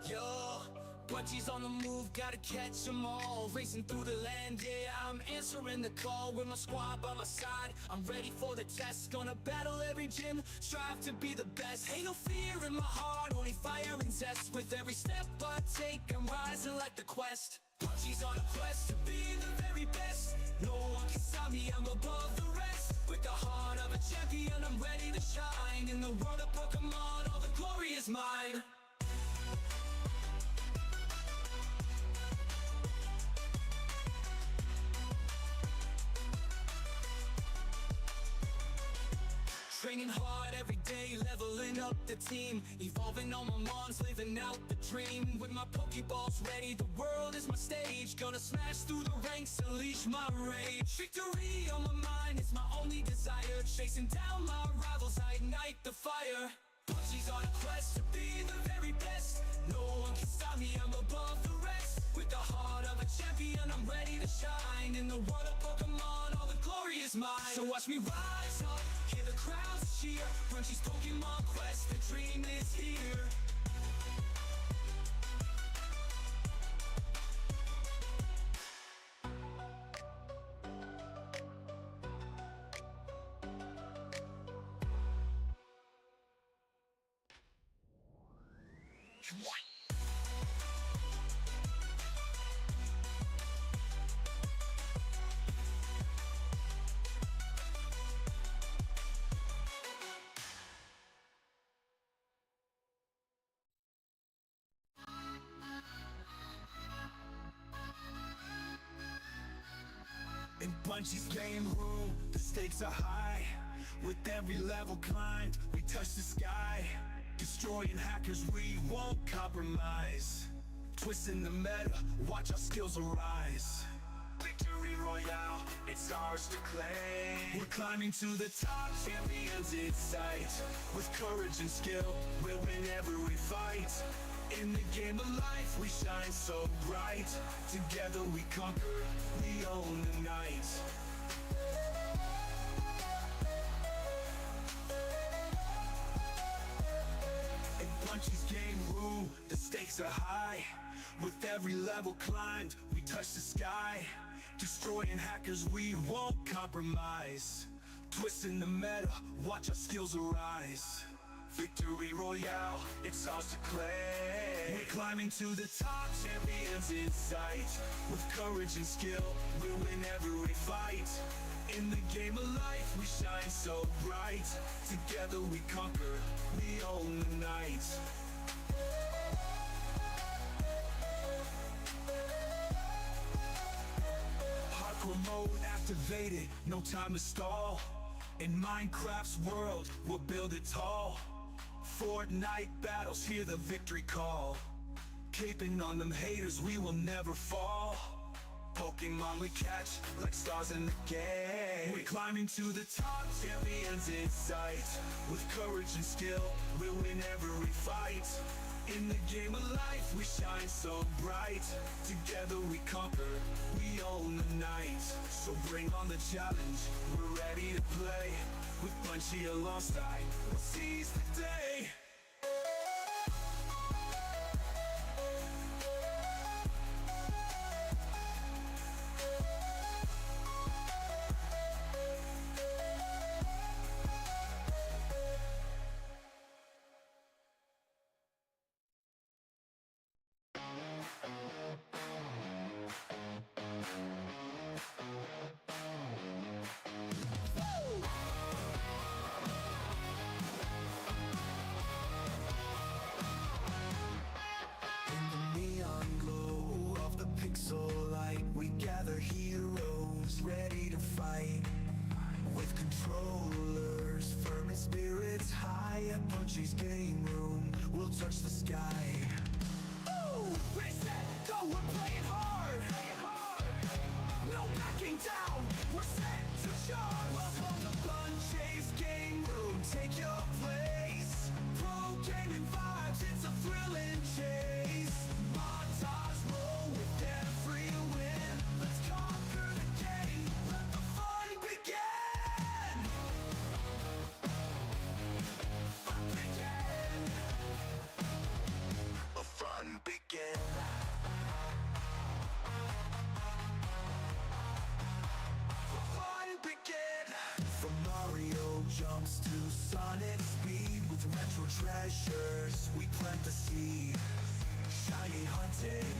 Yo, Bungie's on the move, gotta catch 'em all. Racing through the land, yeah, I'm answering the call. With my squad by my side, I'm ready for the test. Gonna battle every gym, strive to be the best. Ain't no fear in my heart, only fire and zest. With every step I take, I'm rising like the quest. Bungie's on a quest to be the very best. No one can stop me, I'm above the rest. With the heart of a champion, I'm ready to shine. In the world of Pokemon, all the glory is mine. Training hard every day, leveling up the team. Evolving on my mons, living out the dream. With my Pokeballs ready, the world is my stage. Gonna smash through the ranks, unleash my rage. Victory on my mind is my only desire. Chasing down my rivals, I ignite the fire. Bungie's on a quest to be the very best. No one can stop me, I'm above the rest. With the heart of a champion, I'm ready to shine. In the world of Pokemon, all the glory is mine. So watch me rise up, hear the crowds cheer. Bungie's Pokemon quest, the dream is here. In Bungie's game room, the stakes are high. With every level climbed, we touch the sky. Destroying hackers, we won't compromise. Twisting the meta, watch our skills arise. Victory Royale, it's ours to claim. We're climbing to the top, champions in sight. With courage and skill, we'll win every fight. In the game of life, we shine so bright. Together we conquer, we own the night. In Bungie's game room, the stakes are high. With every level climbed, we touch the sky. Destroying hackers, we won't compromise. Twisting the meta, watch our skills arise. Victory Royale, it's ours to claim. We're climbing to the top, champions in sight. With courage and skill, we'll win every fight. In the game of life, we shine so bright. Together we conquer, we own the night. Hardcore mode activated, no time to stall. In Minecraft's world, we'll build it tall. Fortnite battles, hear the victory call. Keeping on them haters, we will never fall. Pokemon we catch, like stars in the game. We're climbing to the top, champions in sight. With courage and skill, we'll win every fight. In the game of life, we shine so bright. Together we conquer, we own the night. So bring on the challenge, we're ready to play. With Bungie alongside, we'll seize the day. We gather heroes ready to fight. With controllers firm and spirits high. At Bungie's game room, we'll touch the sky. Ooh, reset, go, we're playing hard. No backing down, we're set to charge. Welcome to Bungie's game room, take your place. Pro gaming vibes, it's a thrilling chase. Montage roll with every win. Let's conquer the game, let the fun begin. Fun begin. The fun treasures, we plant the seed. Shiny hunting,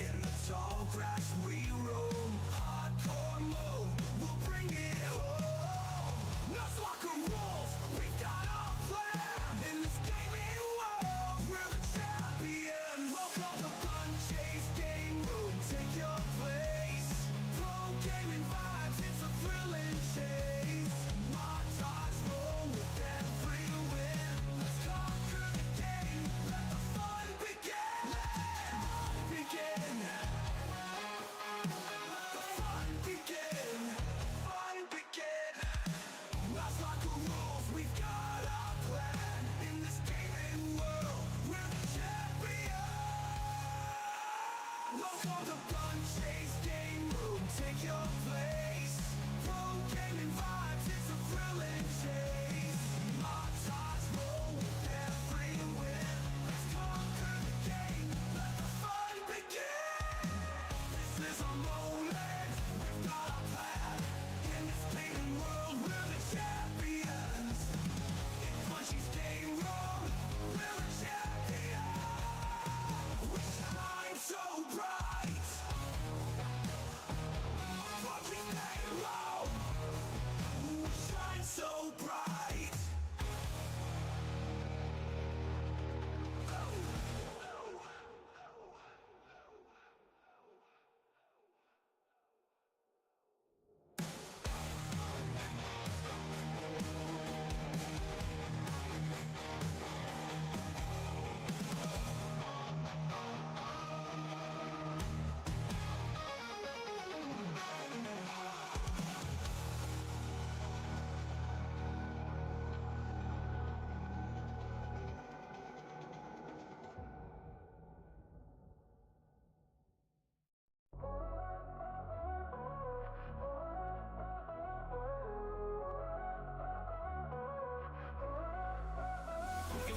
in the tall grass we roam. Hardcore mode, we'll bring it home. Nuzlocke rules, we've got a plan. In this gaming world, we're the champions. Welcome to Fun Chase Game Room, take your place. Pro gaming vibes, it's a thrilling chase. Montage roll with every win. Let's conquer the game, let the fun begin. Begin. Let the fun begin. Fun begin. Nuzlocke rules, we've got a plan. In this gaming world, we're the champions. Welcome to Fun Chase Game Room, take your place. Pro gaming vibes, it's a thrilling chase. Montage roll with every win. Let's conquer the game, let the fun begin. This is our moment, we've got a plan. In this gaming world, we're the champions. In Punchy's game room, we're the champions. We shine so bright. Punchy's game room, we shine so bright.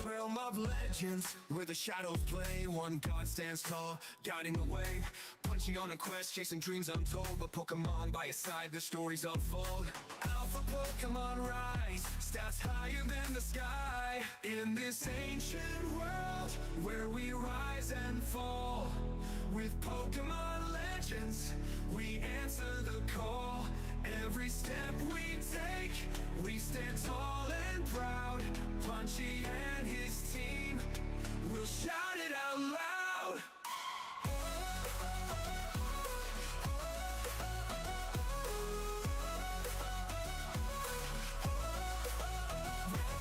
Realm of legends, where the shadows play. One god stands tall, guiding the way. Punchy on a quest, chasing dreams untold. But Pokemon by his side, the stories unfold. Alpha Pokemon rise, stats higher than the sky. In this ancient world, where we rise and fall. With Pokemon legends, we answer the call. Every step we take, we stand tall and proud. Punchy and his team will shout it out loud.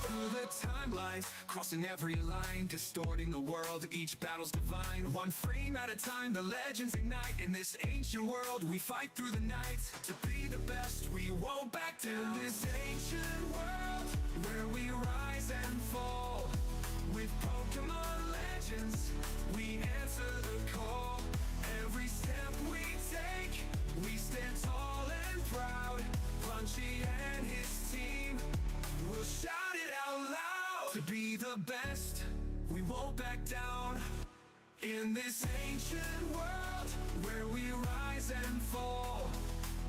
Through the timelines, crossing every line, distorting the world, each battle's divine. One frame at a time, the legends ignite. In this ancient world, we fight through the night. To be the best, we won't back down. In this ancient world, where we rise and fall. With Pokemon legends, we answer the call. Every step we take, we stand tall and proud. Punchy and his team will shout it out loud. To be the best, we won't back down. In this ancient world, where we rise and fall.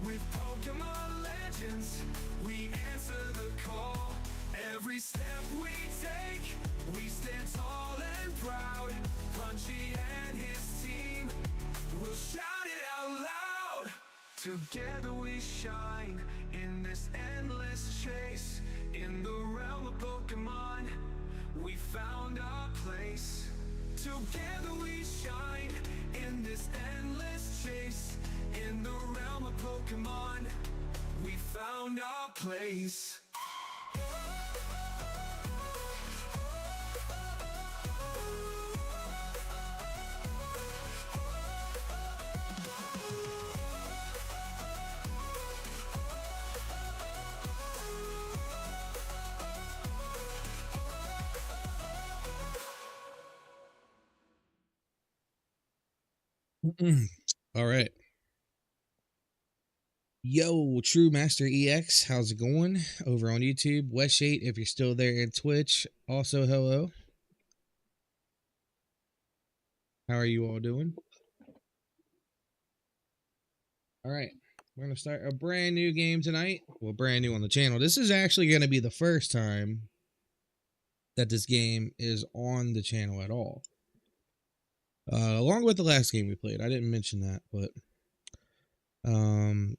With Pokemon legends, we answer the call. Every step we take, we stand tall and proud. Punchy and his team will shout it out loud. Together we shine in this endless chase. In the realm of Pokemon, we found our place. Together we shine in this endless chase. In the realm of Pokemon, we found our place. All right. Yo, True Master EX, how's it going? Over on YouTube, Westshade, if you're still there, and Twitch. Also, hello. How are you all doing? All right. We're going to start a brand new game tonight. Well, brand new on the channel. This is actually going to be the first time that this game is on the channel at all. Along with the last game we played. I didn't mention that, but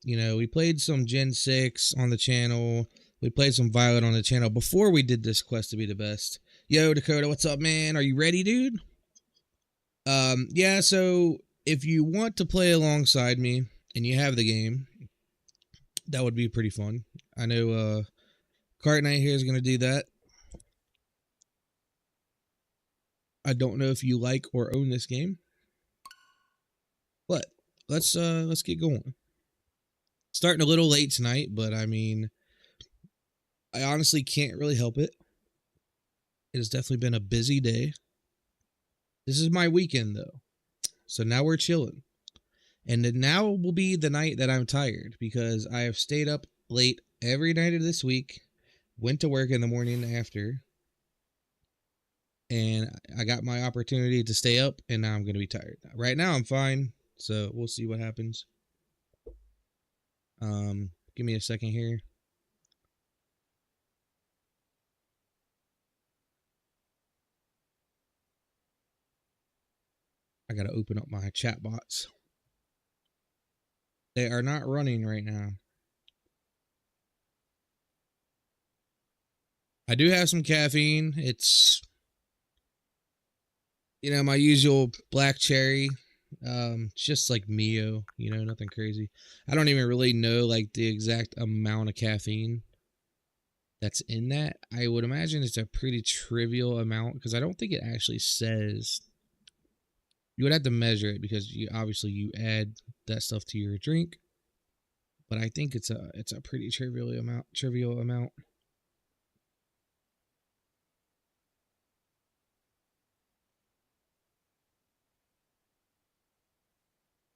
you know, we played some Gen 6 on the channel. We played some Violet on the channel before we did this quest to be the best. Yo, Dakota, what's up, man? Are you ready, dude? Yeah, so if you want to play alongside me and you have the game, that would be pretty fun. I know Cart Knight here is going to do that. I don't know if you like or own this game, but let's get going. Starting a little late tonight, but I mean, I honestly can't really help it. It has definitely been a busy day. This is my weekend though, so now we're chilling. And then now will be the night that I'm tired because I have stayed up late every night of this week, went to work in the morning after, and I got my opportunity to stay up, and now I'm going to be tired. Right now I'm fine, so we'll see what happens. Give me a second here. I got to open up my chat bots. They are not running right now. I do have some caffeine. It's, you know, my usual black cherry. It's just like Mio, you know, nothing crazy. I don't even really know like the exact amount of caffeine that's in that. I would imagine it's a pretty trivial amount because I don't think it actually says. You would have to measure it because you obviously you add that stuff to your drink, but I think it's a pretty trivial amount.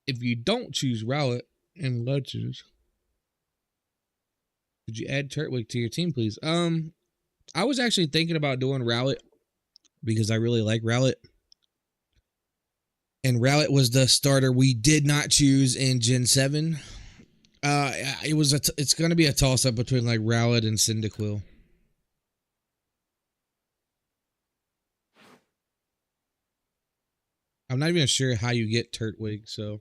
If you don't choose Rowlet and Legends, could you add Turtwig to your team, please? I was actually thinking about doing Rowlet because I really like Rowlet. And Rowlet was the starter we did not choose in Gen 7. It's going to be a toss-up between like Rowlet and Cyndaquil. I'm not even sure how you get Turtwig, so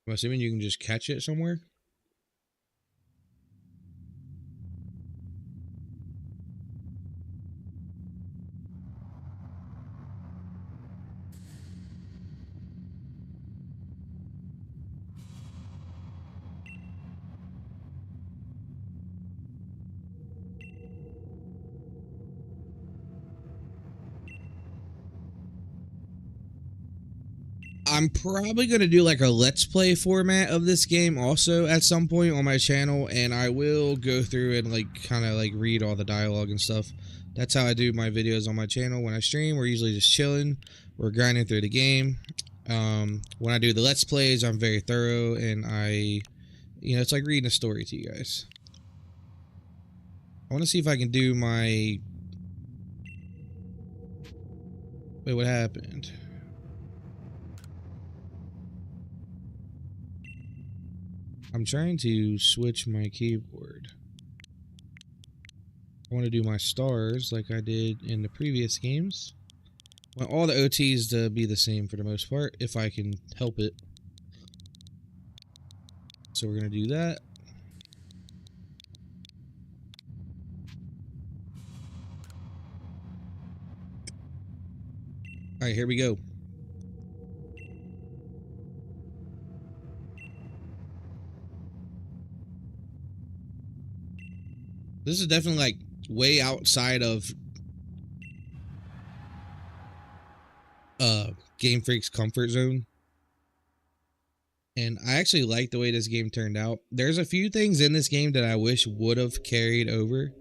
I'm assuming you can just catch it somewhere. I'm probably going to do like a let's play format of this game also at some point on my channel, and I will go through and like kind of like read all the dialogue and stuff. That's how I do my videos on my channel. When I stream, we're usually just chilling. We're grinding through the game. When I do the let's plays, I'm very thorough, and you know, it's like reading a story to you guys. I want to see if I can do my... Wait, what happened? I'm trying to switch my keyboard. I want to do my stars like I did in the previous games. I want all the OTs to be the same for the most part, if I can help it. So we're going to do that. Alright, here we go. This is definitely like way outside of Game Freak's comfort zone. And I actually like the way this game turned out. There's a few things in this game that I wish would have carried over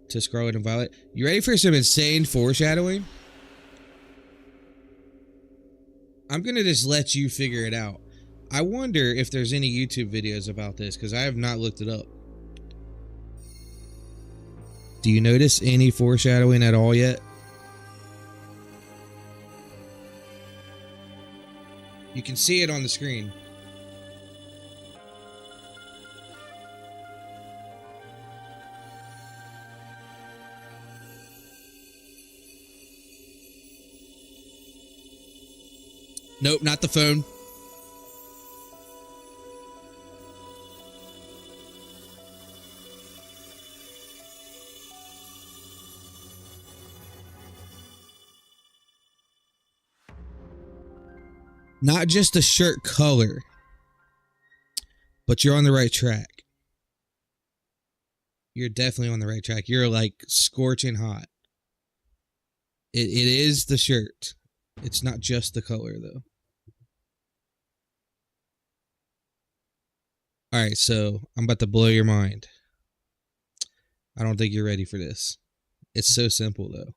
to Scarlet and Violet. You ready for some insane foreshadowing? I'm going to just let you figure it out. I wonder if there's any YouTube videos about this because I have not looked it up. Do you notice any foreshadowing at all yet? You can see it on the screen. Nope, not the phone. Not just the shirt color, but you're on the right track. You're definitely on the right track. You're like scorching hot. It is the shirt. It's not just the color though. All right, so I'm about to blow your mind. I don't think you're ready for this. It's so simple though.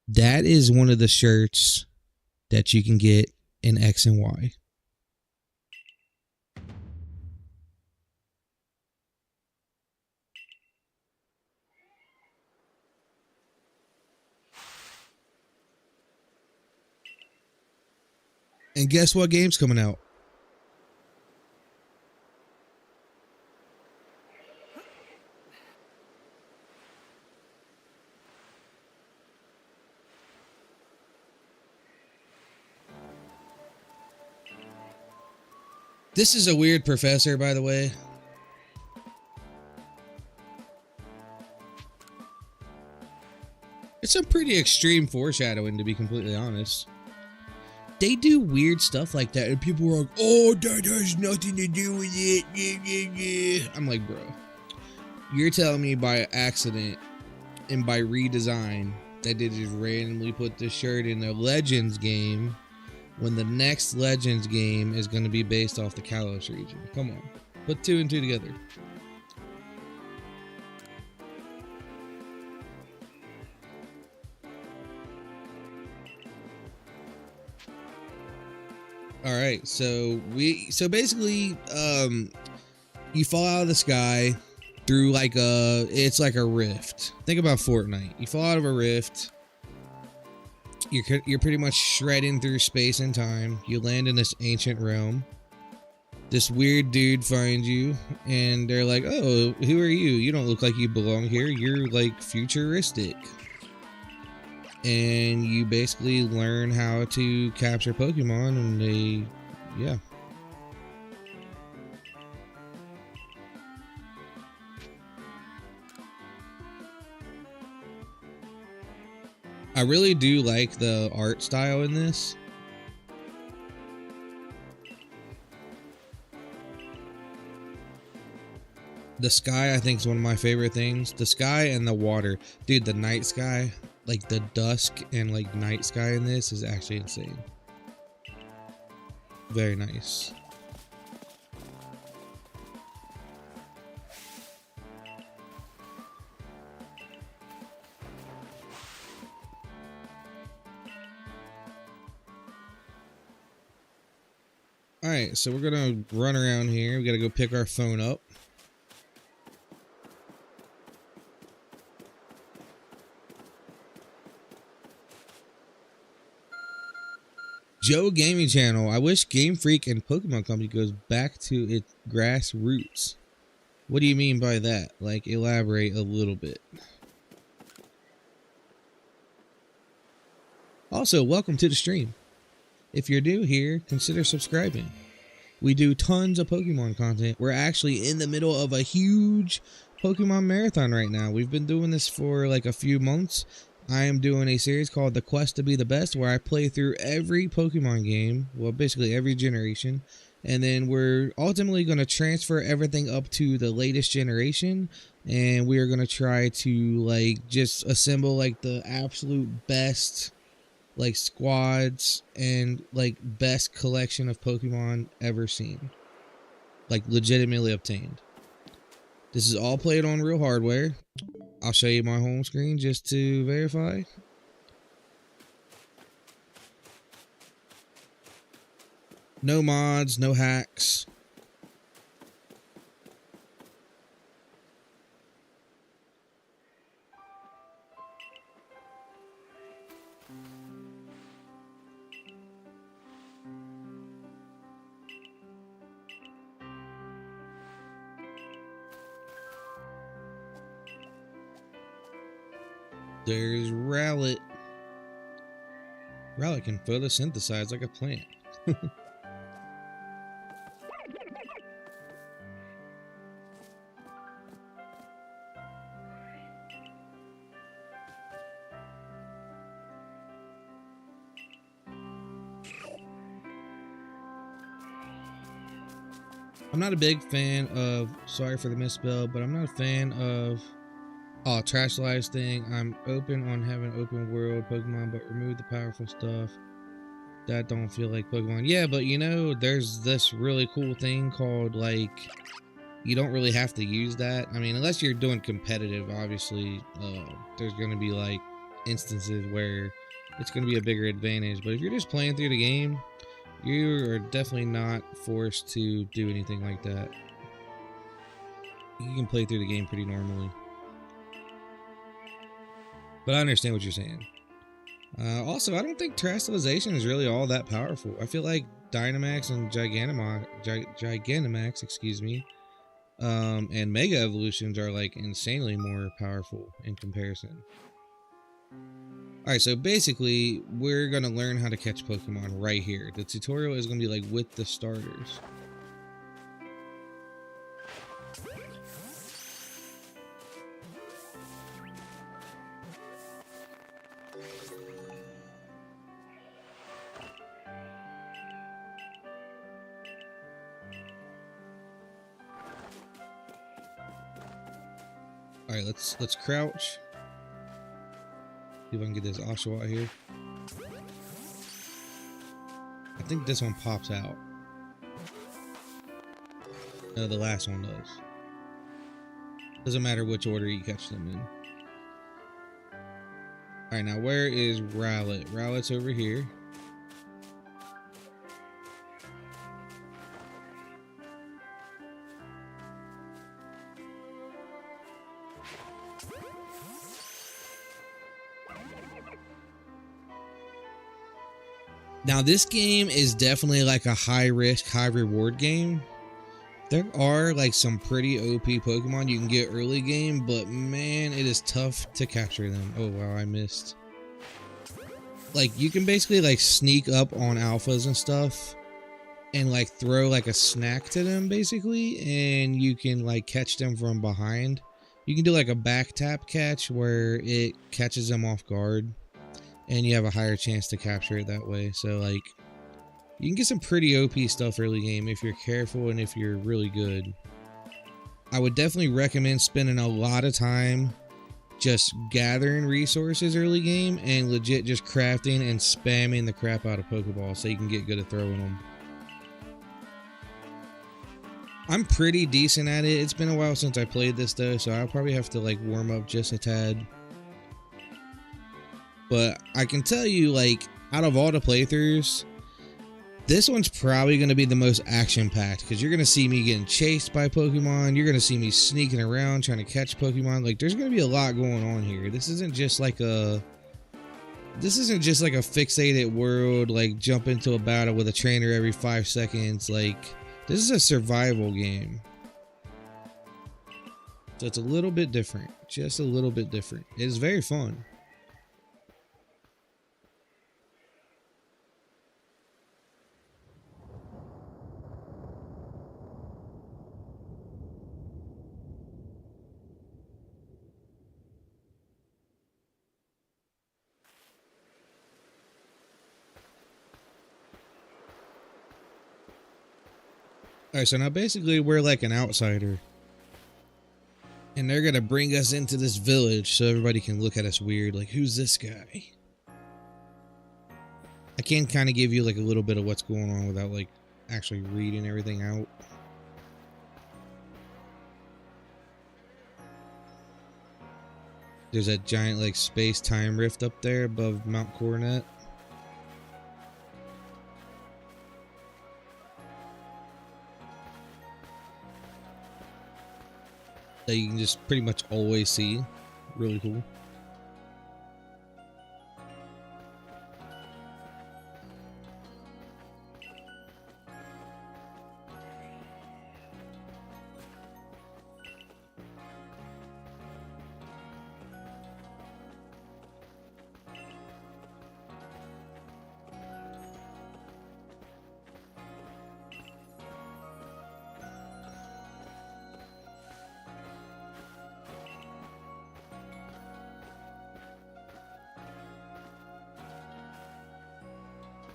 That is one of the shirts that you can get in X and Y. And guess what game's coming out? This is a weird professor, by the way. It's some pretty extreme foreshadowing, to be completely honest. They do weird stuff like that, and people are like, oh, that has nothing to do with it. I'm like, bro, you're telling me by accident and by redesign that they just randomly put this shirt in a Legends game when the next Legends game is going to be based off the Kalos region? Come on. Put 2 and 2 together. All right, so basically you fall out of the sky through like it's like a rift. Think about Fortnite. You fall out of a rift. You're pretty much shredding through space and time. You land in this ancient realm. This weird dude finds you, and they're like, "Oh, who are you? You don't look like you belong here. You're like futuristic." And you basically learn how to capture Pokemon, and yeah. I really do like the art style in this. The sky, I think, is one of my favorite things. The sky and the water. Dude, the night sky, like the dusk and like night sky in this is actually insane. Very nice. Alright, so we're gonna run around here. We gotta go pick our phone up. Joe Gaming Channel. I wish Game Freak and Pokemon Company goes back to its grassroots. What do you mean by that? Like, elaborate a little bit. Also, welcome to the stream. If you're new here, consider subscribing. We do tons of Pokemon content. We're actually in the middle of a huge Pokemon marathon right now. We've been doing this for like a few months. I am doing a series called The Quest to be the Best, where I play through every Pokemon game, well, basically every generation, and then we're ultimately going to transfer everything up to the latest generation, and we are going to try to like just assemble like the absolute best like squads and like best collection of Pokemon ever seen, like legitimately obtained. This is all played on real hardware. I'll show you my home screen just to verify. No mods, no hacks. There's Rowlet. Rowlet can photosynthesize like a plant. I'm not a big fan of, sorry for the misspell, but I'm not a fan of, oh, Trash Lives thing. I'm open on having open world Pokemon, but remove the powerful stuff. That don't feel like Pokemon. Yeah, but you know, there's this really cool thing called, like, you don't really have to use that. I mean, unless you're doing competitive, obviously, there's going to be, like, instances where it's going to be a bigger advantage. But if you're just playing through the game, you are definitely not forced to do anything like that. You can play through the game pretty normally. But I understand what you're saying. Also, I don't think Terrestrialization is really all that powerful. I feel like Dynamax and Gigantamax, excuse me, and Mega Evolutions are like insanely more powerful in comparison. Alright, so basically, we're going to learn how to catch Pokemon right here. The tutorial is going to be like with the starters. Alright, let's crouch. See if I can get this Oshawott here. I think this one pops out. No, the last one does. Doesn't matter which order you catch them in. Alright, now where is Rowlet? Rowlet's over here. Now this game is definitely like a high risk, high reward game. There are like some pretty OP Pokemon you can get early game, but man, it is tough to capture them. Oh wow, I missed. Like you can basically like sneak up on alphas and stuff and like throw like a snack to them basically, and you can like catch them from behind. You can do like a back tap catch where it catches them off guard. And you have a higher chance to capture it that way. So, like, you can get some pretty OP stuff early game if you're careful and if you're really good. I would definitely recommend spending a lot of time just gathering resources early game and legit just crafting and spamming the crap out of Pokeballs so you can get good at throwing them. I'm pretty decent at it. It's been a while since I played this, though, so I'll probably have to, like, warm up just a tad. But I can tell you, like, out of all the playthroughs, this one's probably going to be the most action-packed because you're going to see me getting chased by Pokemon. You're going to see me sneaking around trying to catch Pokemon. Like, there's going to be a lot going on here. This isn't just like a fixated world, like jump into a battle with a trainer every 5 seconds. Like, this is a survival game. So it's a little bit different. Just a little bit different. It is very fun. Alright, so now basically we're like an outsider. And they're gonna bring us into this village so everybody can look at us weird. Like, who's this guy? I can kind of give you like a little bit of what's going on without like actually reading everything out. There's that giant like space-time rift up there above Mount Coronet. That you can just pretty much always see. Really cool.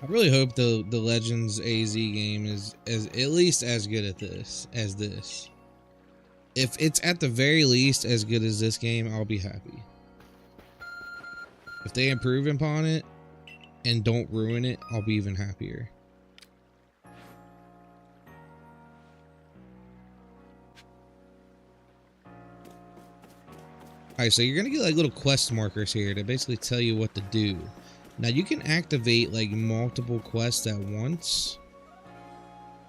I really hope the Legends AZ game is at least as good at this as this. If it's at the very least as good as this game, I'll be happy. If they improve upon it and don't ruin it, I'll be even happier. Alright, so you're gonna get like little quest markers here to basically tell you what to do. Now you can activate like multiple quests at once,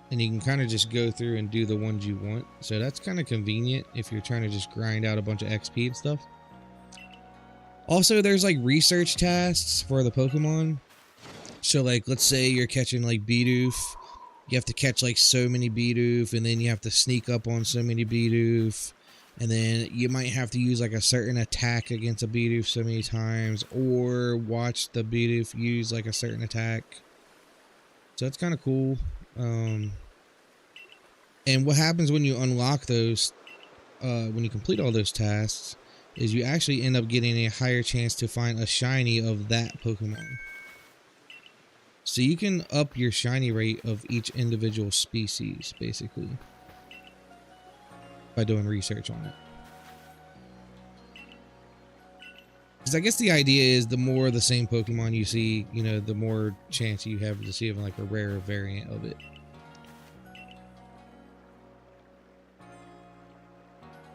and you can kind of just go through and do the ones you want. So that's kind of convenient if you're trying to just grind out a bunch of XP and stuff. Also, there's like research tasks for the Pokemon. So like, let's say you're catching like Bidoof. You have to catch like so many Bidoof, and then you have to sneak up on so many Bidoof. And then you might have to use like a certain attack against a Bidoof so many times, or watch the Bidoof use like a certain attack. So that's kind of cool. And what happens when you unlock those, when you complete all those tasks, is you actually end up getting a higher chance to find a shiny of that Pokemon. So you can up your shiny rate of each individual species, basically, by doing research on it. Because I guess the idea is the more of the same Pokemon you see, you know, the more chance you have to see of like a rare variant of it.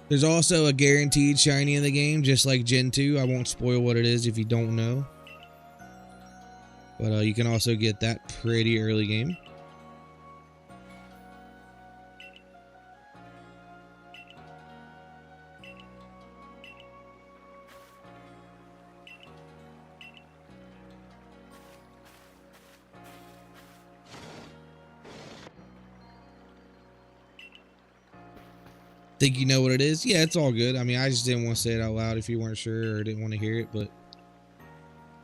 There's also a guaranteed shiny in the game, just like Gen 2. I won't spoil what it is if you don't know. But you can also get that pretty early game. Think you know what it is? Yeah, it's all good. I mean, I just didn't want to say it out loud if you weren't sure or didn't want to hear it, but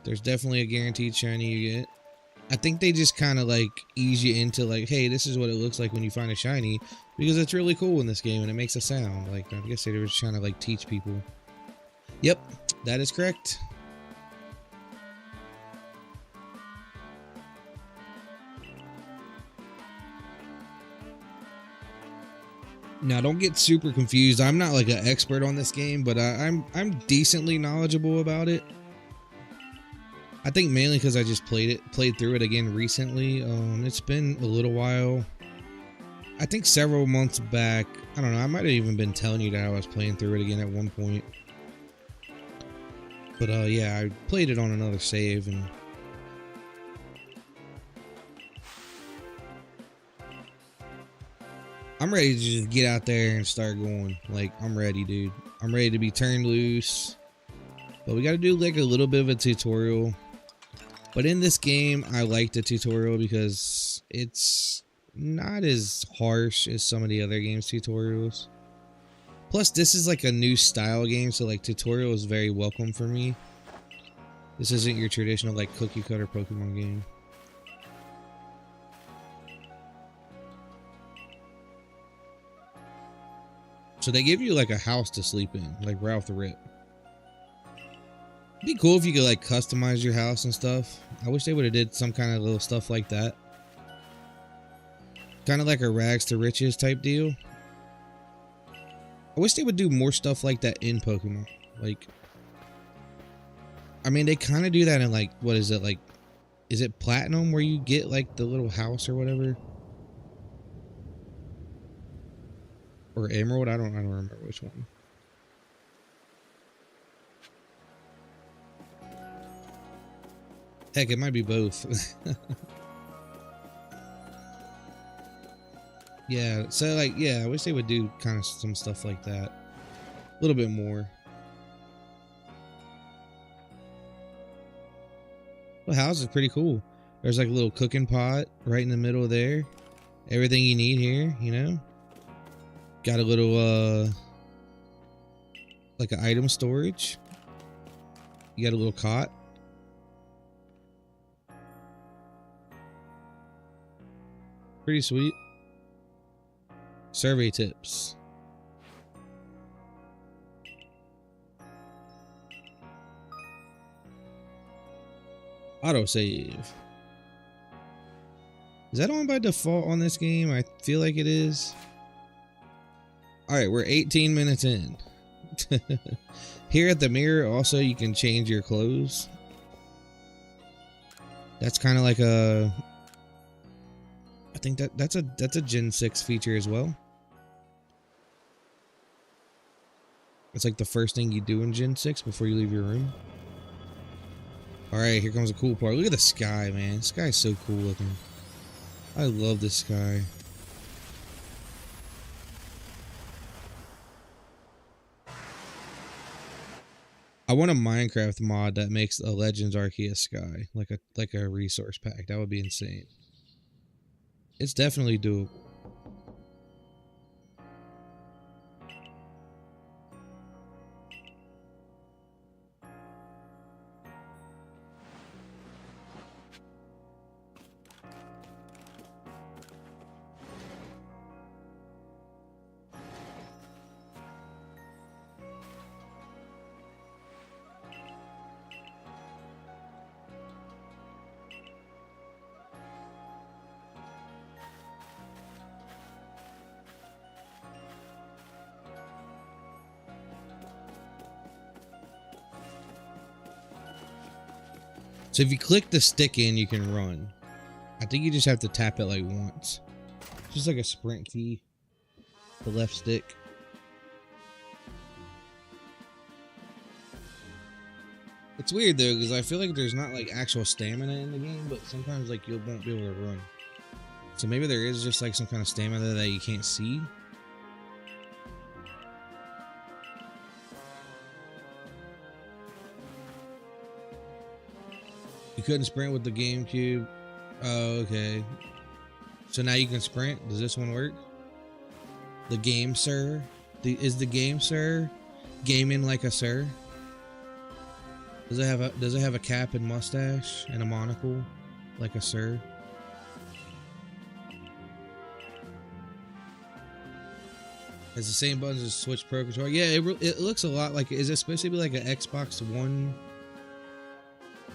there's definitely a guaranteed shiny you get. I think they just kind of like ease you into like, hey, this is what it looks like when you find a shiny, because it's really cool in this game and it makes a sound. Like, I guess they were just trying to like teach people. Yep, that is correct. Now, don't get super confused. I'm not like an expert on this game, but I'm decently knowledgeable about it. I think mainly because I just played through it again recently. It's been a little while. I think several months back. I don't know. I might have even been telling you that I was playing through it again at one point. But yeah, I played it on another save and. I'm ready to just get out there and start going. Like, I'm ready, dude. I'm ready to be turned loose. But we got to do like a little bit of a tutorial. But in this game, I like the tutorial because it's not as harsh as some of the other games' tutorials. Plus, this is like a new style game, so like tutorial is very welcome for me. This isn't your traditional like cookie cutter Pokemon game. So they give you like a house to sleep in, like right off the rip. It'd be cool if you could like customize your house and stuff. I wish they would have did some kind of little stuff like that. Kind of like a rags to riches type deal. I wish they would do more stuff like that in Pokemon. Like, I mean, they kind of do that in like, what is it, like, is it Platinum where you get like the little house or whatever? Or Emerald? I don't remember which one. Heck, it might be both. Yeah, so like, yeah, I wish they would do kind of some stuff like that. A little bit more. The house is pretty cool. There's like a little cooking pot right in the middle there. Everything you need here, you know? Got a little, like an item storage. You got a little cot. Pretty sweet. Survey tips. Autosave. Is that on by default on this game? I feel like it is. Alright, we're 18 minutes in. Here at the mirror, also, you can change your clothes. That's kind of like a... I think that's a Gen 6 feature as well. It's like the first thing you do in Gen 6 before you leave your room. Alright, here comes a cool part. Look at the sky, man. This sky's so cool looking. I love this sky. I want a Minecraft mod that makes a Legends Arceus sky, like a resource pack. That would be insane. It's definitely doable. So if you click the stick in, you can run. I think you just have to tap it like once. Just like a sprint key. The left stick. It's weird though, because I feel like there's not like actual stamina in the game, but sometimes like you won't be able to run. So maybe there is just like some kind of stamina that you can't see. You couldn't sprint with the GameCube. Oh, okay. So now you can sprint. Does this one work? The game, sir? Is the game, sir? Gaming like a sir? Does it have a cap and mustache and a monocle like a sir? It's the same buttons as Switch Pro Controller. Yeah, it looks a lot like. Is it supposed to be like an Xbox One?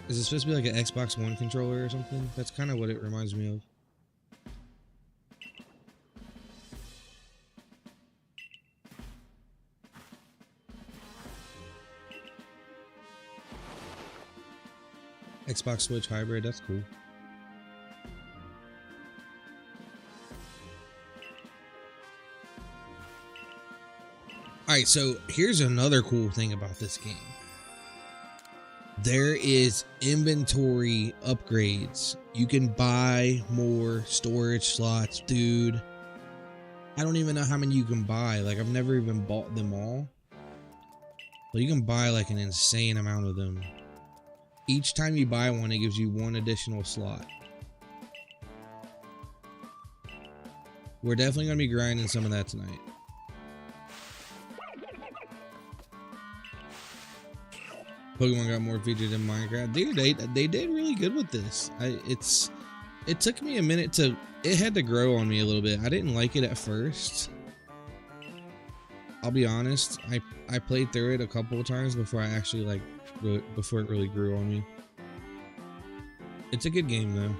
Is it supposed to be like an Xbox One controller or something? That's kind of what it reminds me of. Xbox Switch hybrid, that's cool. Alright, so here's another cool thing about this game. There is inventory upgrades. You can buy more storage slots, dude. I don't even know how many you can buy. Like, I've never even bought them all. But you can buy like an insane amount of them. Each time you buy one, it gives you one additional slot. We're definitely going to be grinding some of that tonight. Pokemon got more features than Minecraft. Dude, they did really good with this. It took me a minute to... It had to grow on me a little bit. I didn't like it at first. I'll be honest. I played through it a couple of times before I actually like... Before it really grew on me. It's a good game though.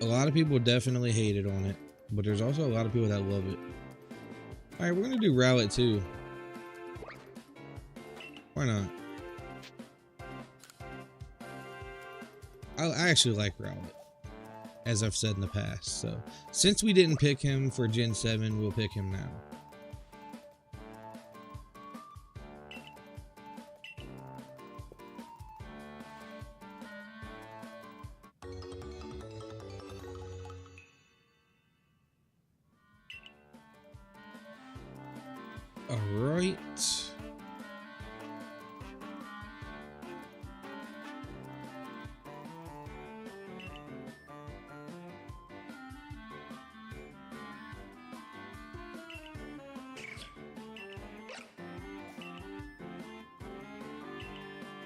A lot of people definitely hated on it, but there's also a lot of people that love it. Alright, we're gonna do Rowlet too. Why not? I actually like Rowlet, as I've said in the past. So since we didn't pick him for Gen 7, we'll pick him now. Alright.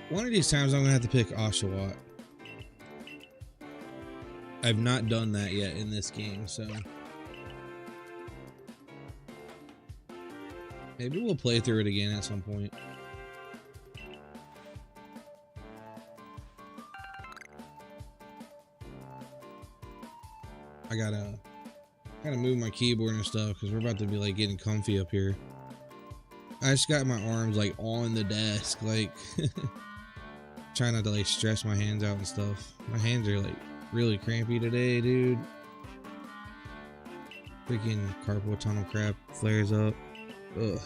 One of these times I'm going to have to pick Oshawott. I've not done that yet in this game, so... Maybe we'll play through it again at some point. I gotta move my keyboard and stuff because we're about to be like getting comfy up here. I just got my arms like on the desk, like trying not to like stress my hands out and stuff. My hands are like really crampy today, dude. Freaking carpal tunnel crap flares up. Ugh.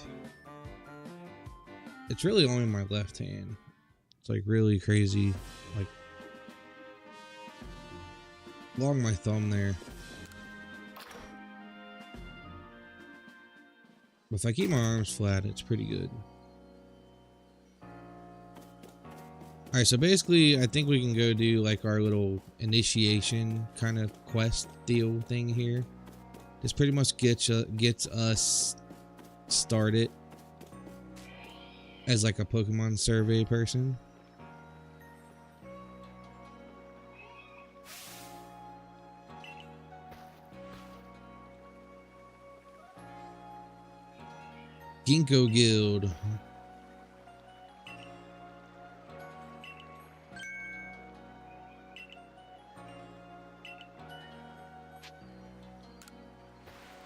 It's really only my left hand. It's like really crazy, like along my thumb there. But if I keep my arms flat, it's pretty good. Alright, so basically, I think we can go do like our little initiation kind of quest deal thing here. This pretty much gets us started as like a Pokemon survey person. Ginkgo Guild.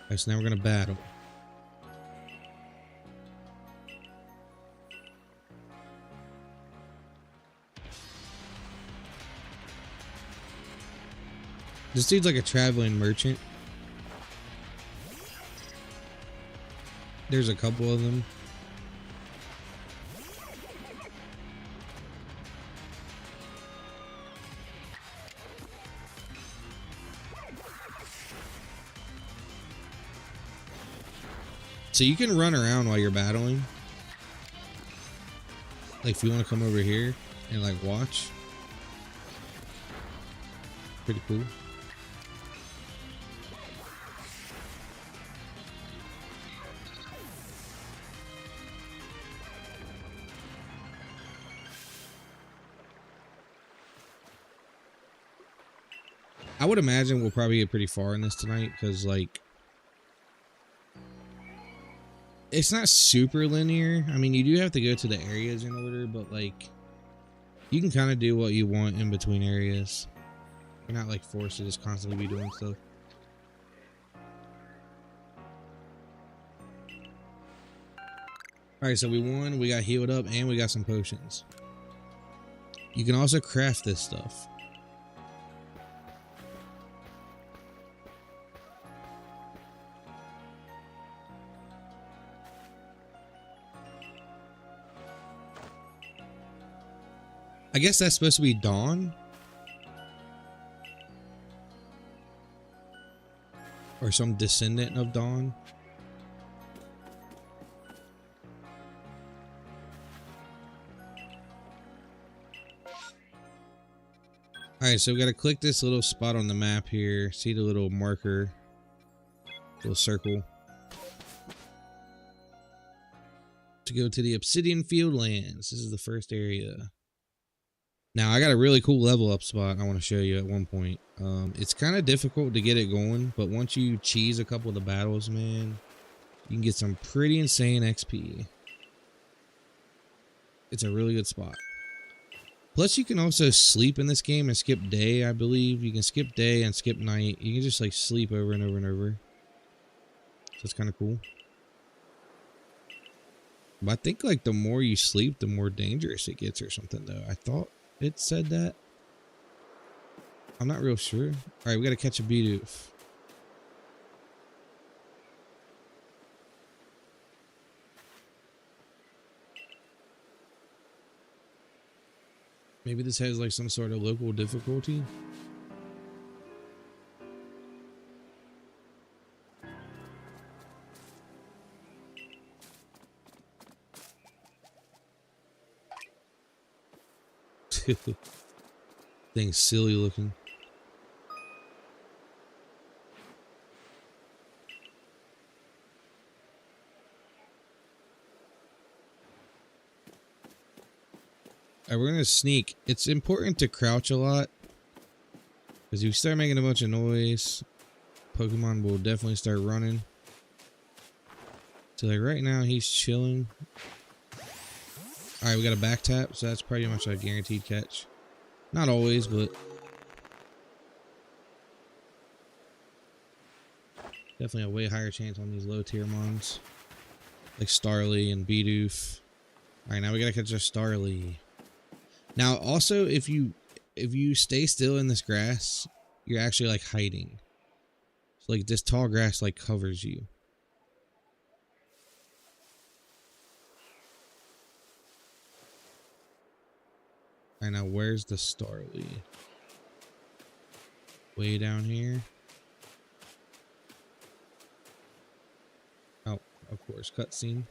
Alright, so now we're gonna battle. This dude's like a traveling merchant. There's a couple of them. So you can run around while you're battling. Like if you want to come over here and like watch. Pretty cool. I would imagine we'll probably get pretty far in this tonight because, like, it's not super linear. I mean, you do have to go to the areas in order, but, like, you can kind of do what you want in between areas. You're not, like, forced to just constantly be doing stuff. Alright, so we won, we got healed up, and we got some potions. You can also craft this stuff. I guess that's supposed to be Dawn? Or some descendant of Dawn? Alright, so we gotta click this little spot on the map here. See the little marker? Little circle. To go to the Obsidian Fieldlands. This is the first area. Now, I got a really cool level up spot I want to show you at one point. It's kind of difficult to get it going, but once you cheese a couple of the battles, man, you can get some pretty insane XP. It's a really good spot. Plus, you can also sleep in this game and skip day, I believe. You can skip day and skip night. You can just, like, sleep over and over and over. So it's kind of cool. But I think, like, the more you sleep, the more dangerous it gets or something, though. I thought it said that. I'm not real sure. Alright, we gotta catch a Bidoof. Maybe this has like some sort of local difficulty. Thing's silly looking. Alright, we're gonna sneak. It's important to crouch a lot, because if you start making a bunch of noise, Pokemon will definitely start running. So like right now he's chilling. Alright, we got a back tap, so that's pretty much a guaranteed catch. Not always, but Definitely a way higher chance on these low tier mons. Like Starly and Bidoof. Alright, now we gotta catch our Starly. Now also if you stay still in this grass, you're actually like hiding. So like this tall grass like covers you. Alright, now where's the Starly? Way down here. Oh, of course, cutscene.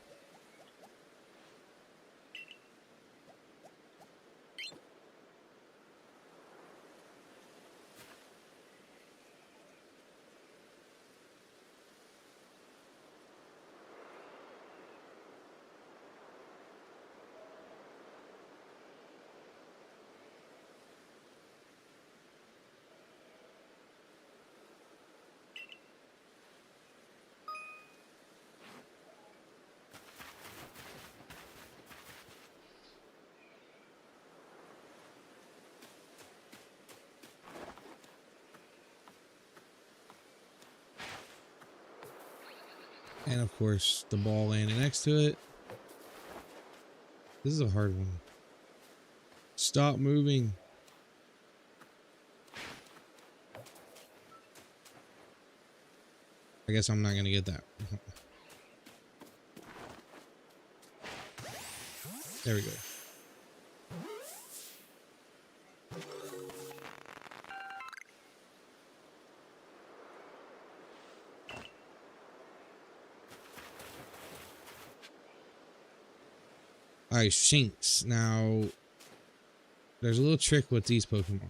And of course, the ball landing next to it. This is a hard one. Stop moving. I guess I'm not going to get that. There we go. Alright, Shinx. Now, there's a little trick with these Pokemon.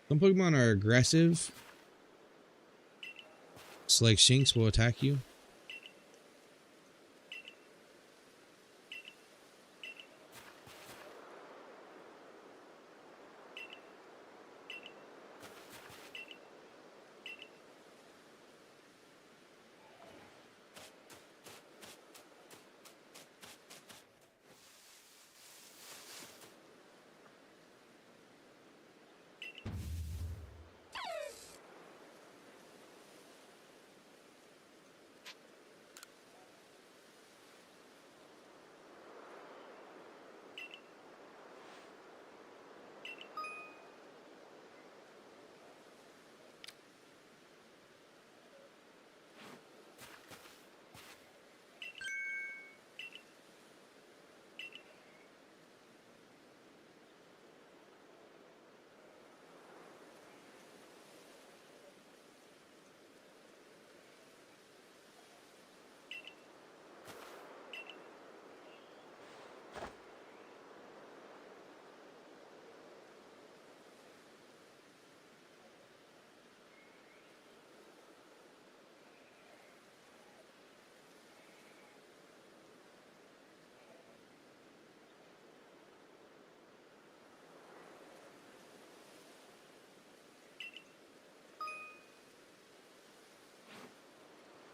Some Pokemon are aggressive. So like Shinx will attack you.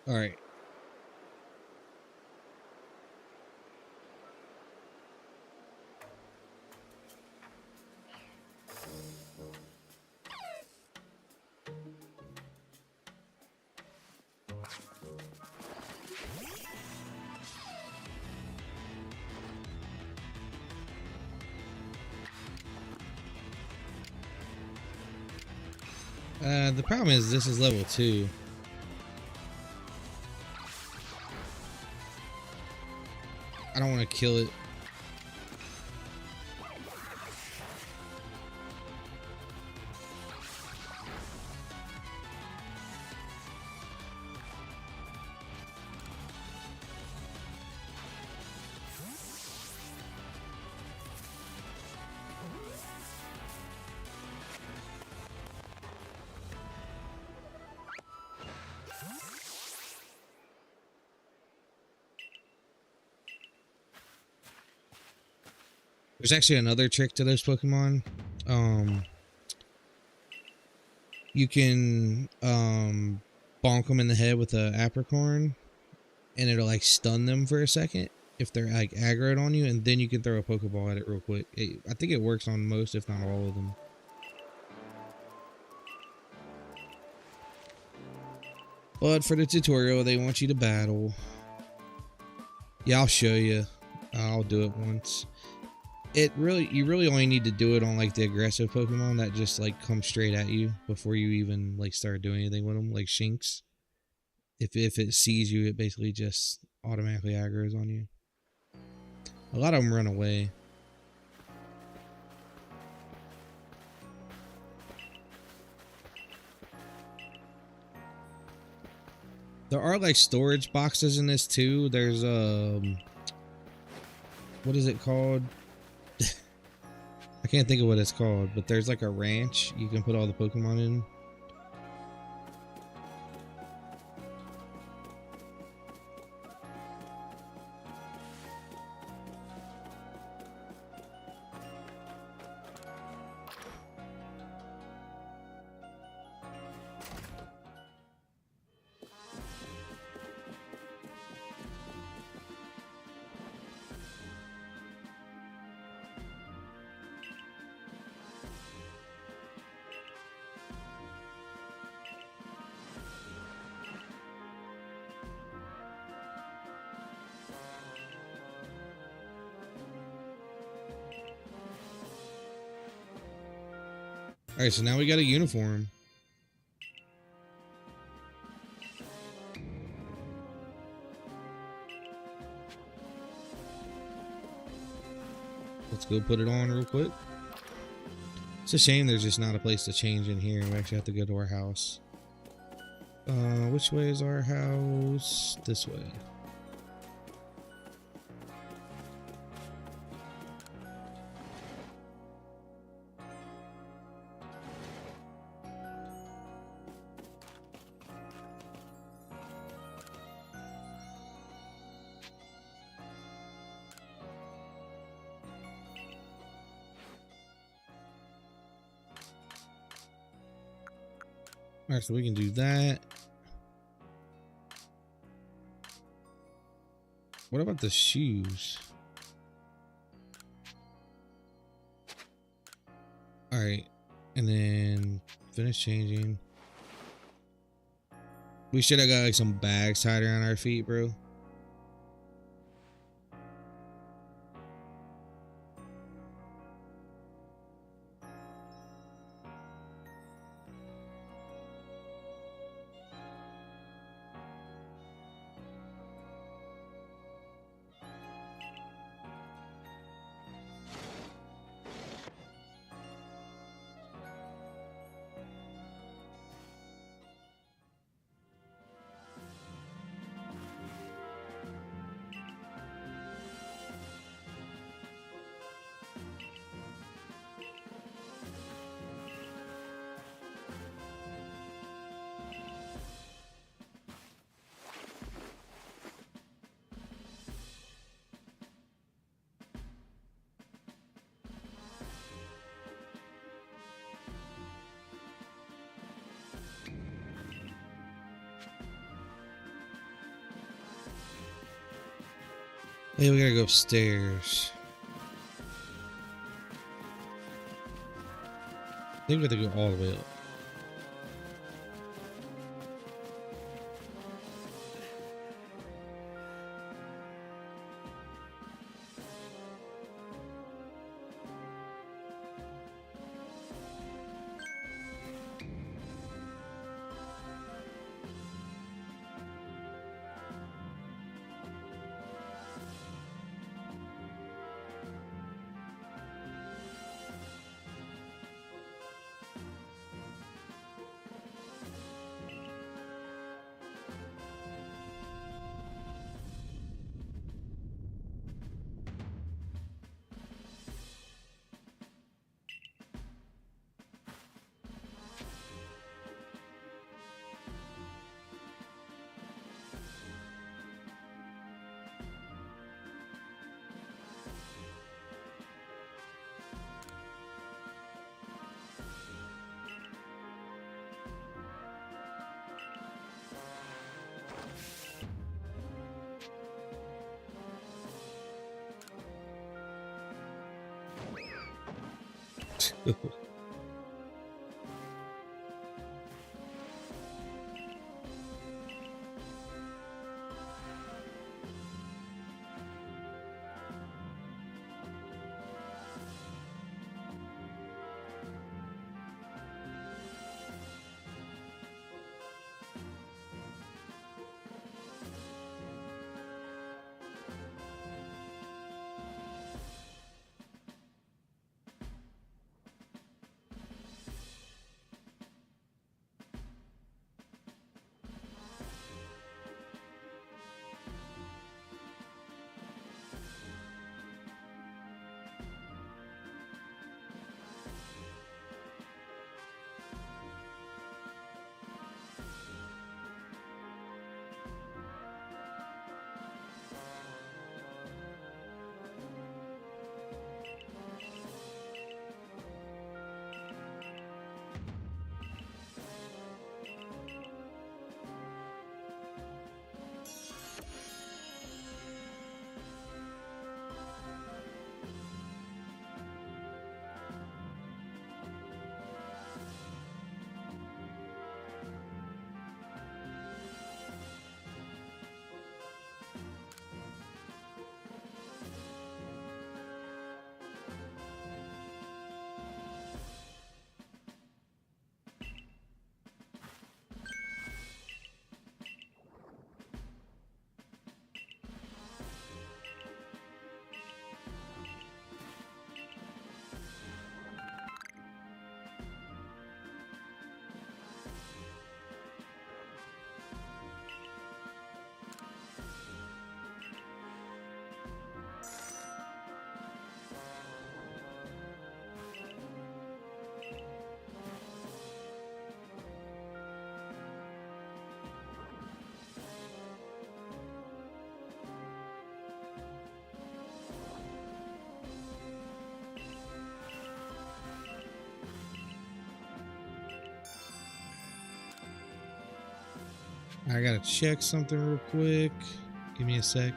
Alright. The problem is this is level 2. I don't want to kill it. There's actually another trick to those Pokemon. You can bonk them in the head with a apricorn, and it'll like stun them for a second if they're like aggroed on you, and then you can throw a Pokeball at it real quick. I think it works on most, if not all of them. But for the tutorial, they want you to battle. Yeah, I'll show you. I'll do it once. You really only need to do it on like the aggressive Pokemon that just like come straight at you before you even like start doing anything with them, like Shinx. If it sees you, it basically just automatically aggroes on you. A lot of them run away. There are like storage boxes in this too. There's what is it called? I can't think of what it's called, but there's like a ranch you can put all the Pokemon in. Alright, so now we got a uniform. Let's go put it on real quick. It's a shame there's just not a place to change in here. We actually have to go to our house. Which way is our house? This way. Alright, so we can do that. What about the shoes? Alright, and then finish changing. We should have got like some bags tied around our feet, bro. Hey, we gotta go upstairs. I think we have to go all the way up. I gotta check something real quick. Give me a sec.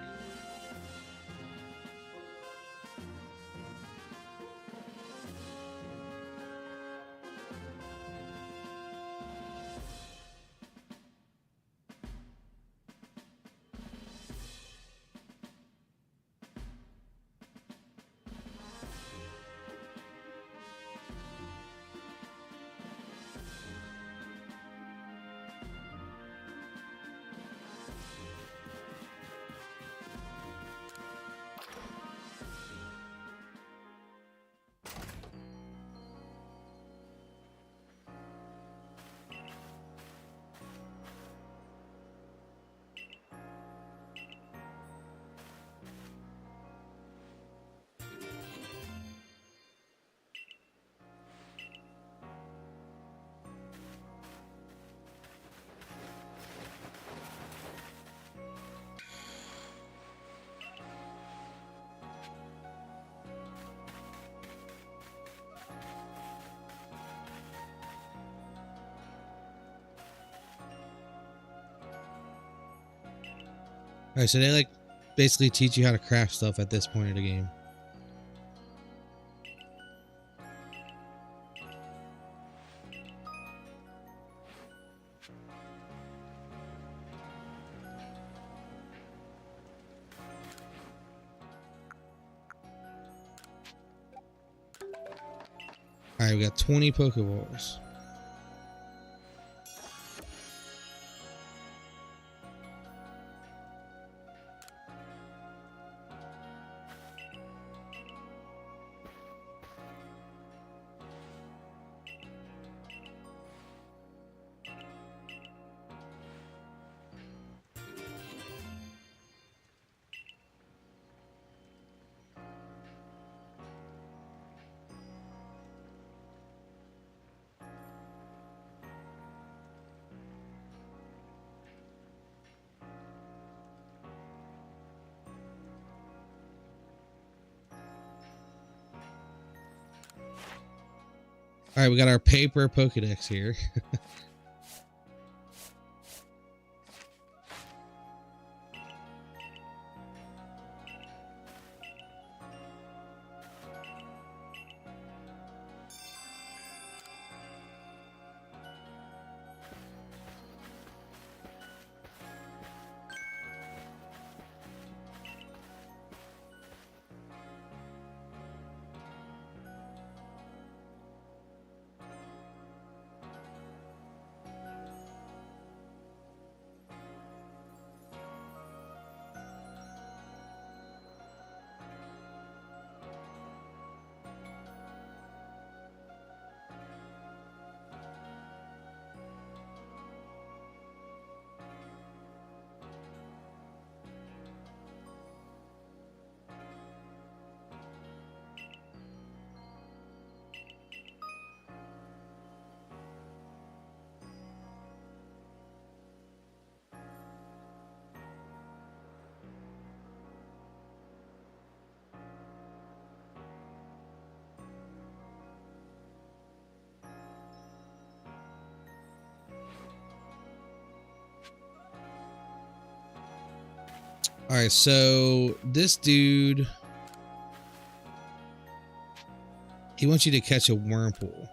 Alright, so they like basically teach you how to craft stuff at this point of the game. Alright, we got 20 Pokeballs. Alright, we got our paper Pokedex here. Alright, so this dude, he wants you to catch a Wurmple.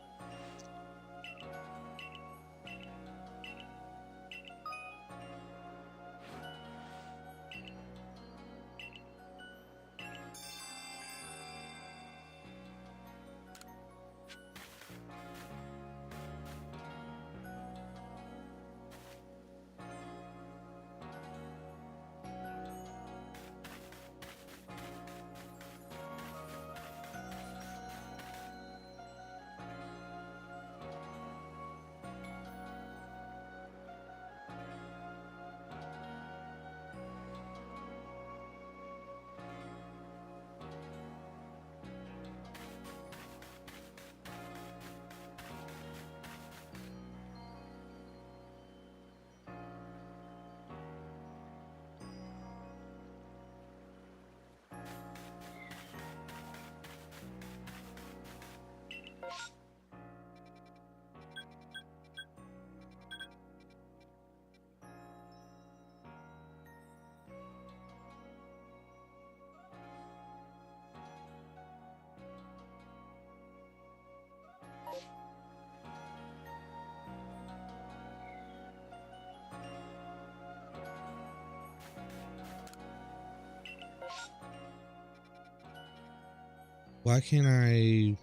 Why can't I?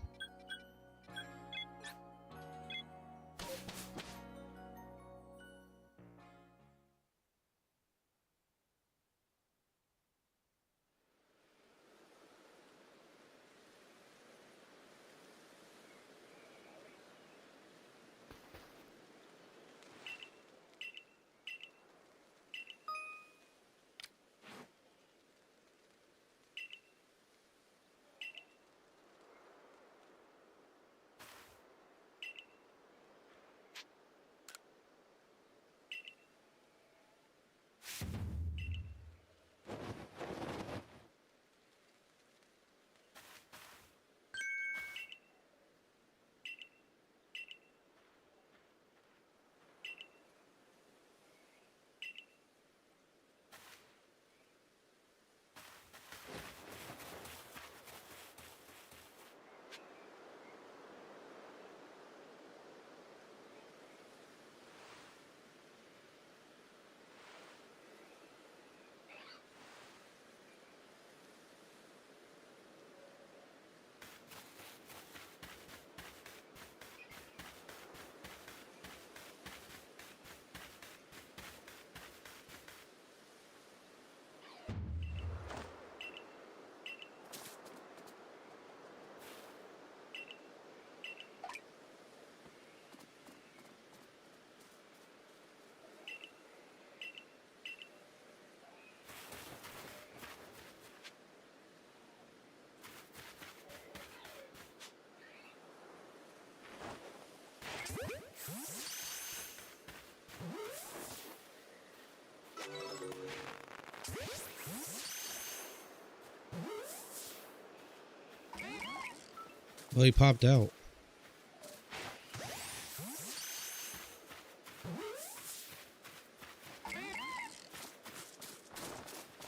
Well, he popped out.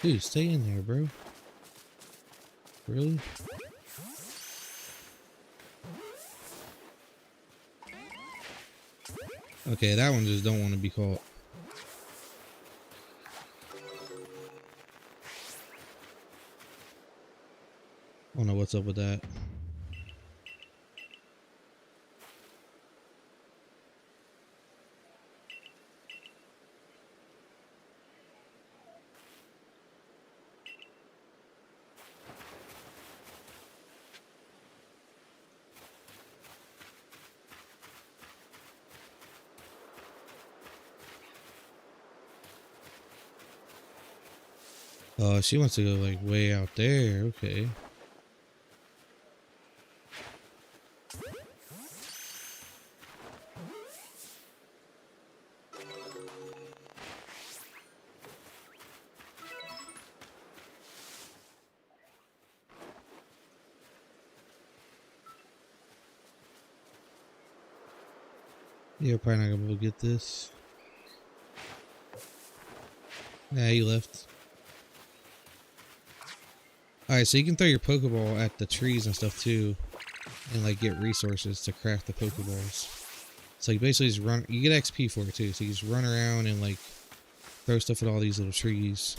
Dude, stay in there, bro. Really? Okay, that one just don't want to be caught. I don't know what's up with that. Oh, she wants to go like way out there. Okay. You're probably not gonna be able to get this. Nah, you left. Alright, so you can throw your Pokeball at the trees and stuff too. And like get resources to craft the Pokeballs. So you basically just run, you get XP for it too. So you just run around and like throw stuff at all these little trees.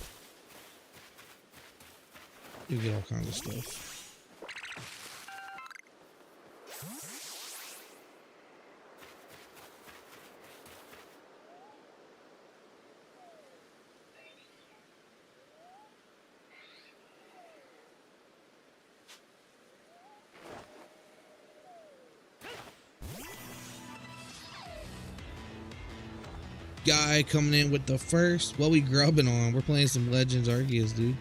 You get all kinds of stuff. Guy coming in with the first. What we grubbing on? We're playing some Legends Arceus, dude.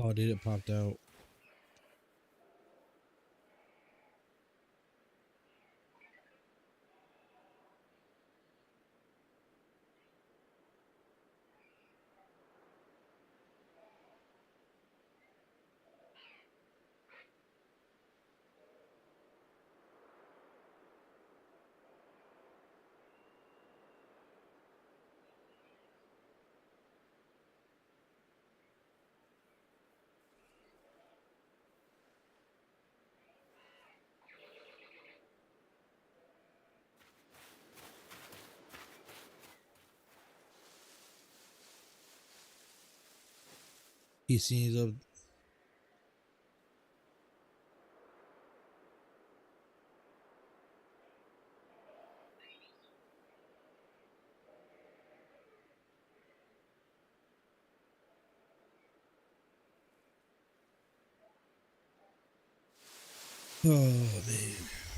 Oh, dude, it popped out. He sees up. Oh, man.